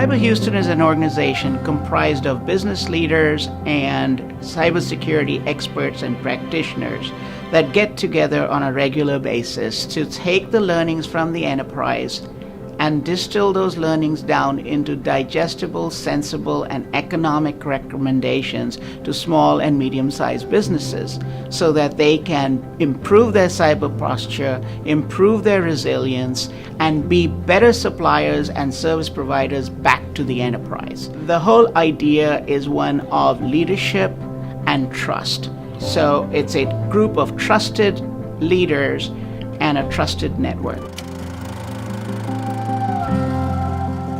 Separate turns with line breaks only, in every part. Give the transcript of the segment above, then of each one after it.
Cyber Houston is an organization comprised of business leaders and cybersecurity experts and practitioners that get together on a regular basis to take the learnings from the enterprise and distill those learnings down into digestible, sensible, and economic recommendations to small and medium-sized businesses so that they can improve their cyber posture, improve their resilience, and be better suppliers and service providers back to the enterprise. The whole idea is one of leadership and trust. So it's a group of trusted leaders and a trusted network.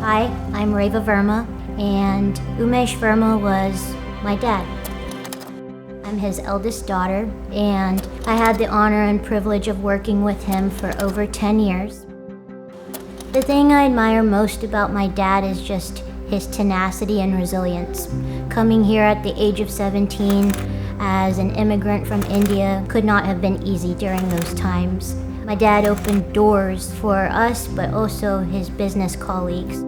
Hi, I'm Verma, and Umesh Verma was my dad. I'm his eldest daughter, and I had the honor and privilege of working with him for over 10 years. The thing I admire most about my dad is just his tenacity and resilience. Coming here at the age of 17 as an immigrant from India could not have been easy during those times. My dad opened doors for us, but also his business colleagues.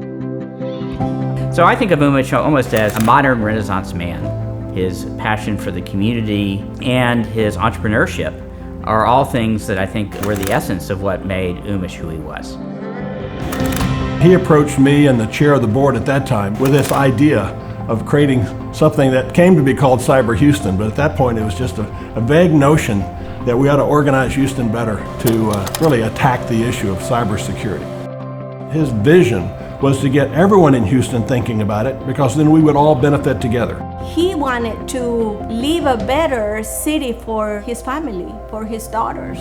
So I think of Umesh almost as a modern Renaissance man. His passion for the community and his entrepreneurship are all things that I think were the essence of what made Umesh who he was.
He approached me and the chair of the board at that time with this idea of creating something that came to be called Cyber Houston, but at that point it was just a vague notion that we ought to organize Houston better to really attack the issue of cybersecurity. His vision was to get everyone in Houston thinking about it, because then we would all benefit together.
He wanted to leave a better city for his family, for his daughters.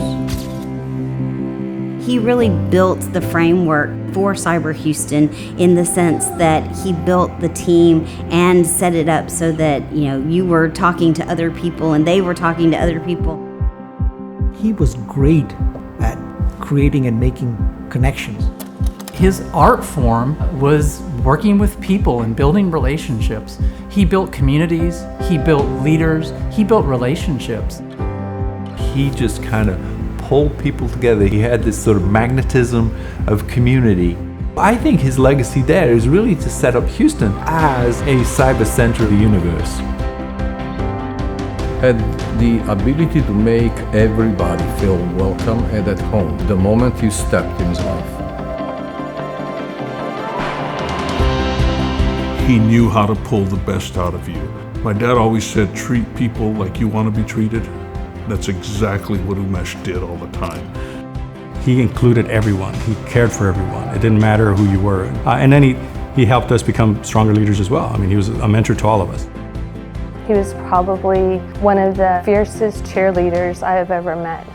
He really built the framework for Cyber Houston in the sense that he built the team and set it up so that you were talking to other people and they were talking to other people.
He was great at creating and making connections.
His art form was working with people and building relationships. He built communities, he built leaders, he built relationships.
He just kind of pulled people together. He had this sort of magnetism of community. I think his legacy there is really to set up Houston as a cyber center of the universe.
Had the ability to make everybody feel welcome and at home the moment you stepped in his life.
He knew how to pull the best out of you. My dad always said, treat people like you want to be treated. That's exactly what Umesh did all the time.
He included everyone. He cared for everyone. It didn't matter who you were. And then he helped us become stronger leaders as well. I mean, he was a mentor to all of us.
He was probably one of the fiercest cheerleaders I have ever met.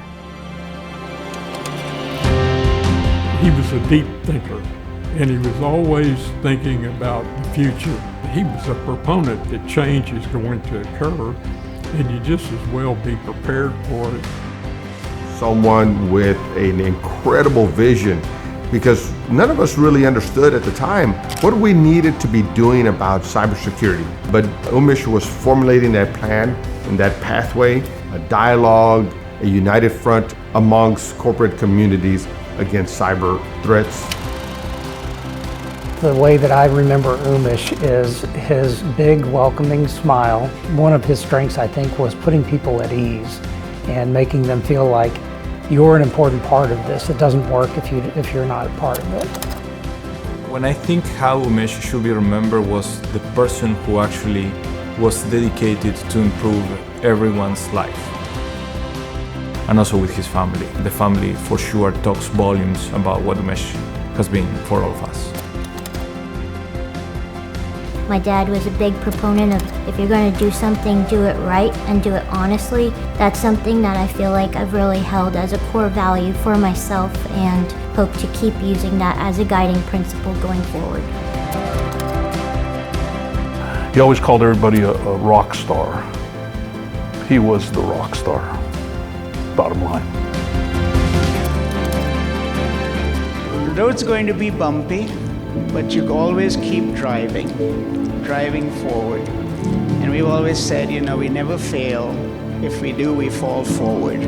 He was a deep thinker, and he was always thinking about the future. He was a proponent that change is going to occur, and you just as well be prepared for it.
Someone with an incredible vision, because none of us really understood at the time what we needed to be doing about cybersecurity. But Umesh was formulating that plan and that pathway, a dialogue, a united front amongst corporate communities against cyber threats.
The way that I remember Umesh is his big, welcoming smile. One of his strengths, I think, was putting people at ease and making them feel like you're an important part of this. It doesn't work if you're not a part of it.
When I think how Umesh should be remembered was the person who actually was dedicated to improve everyone's life. And also with his family. The family for sure talks volumes about what Umesh has been for all of us.
My dad was a big proponent of if you're going to do something, do it right and do it honestly. That's something that I feel like I've really held as a core value for myself and hope to keep using that as a guiding principle going forward.
He always called everybody a rock star. He was the rock star, bottom line.
The road's going to be bumpy, but you always keep driving forward. And we've always said, we never fail. If we do, we fall forward.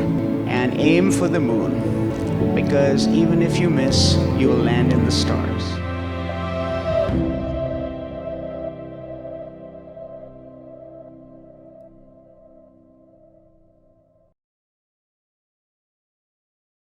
And aim for the moon, because even if you miss, you will land in the stars.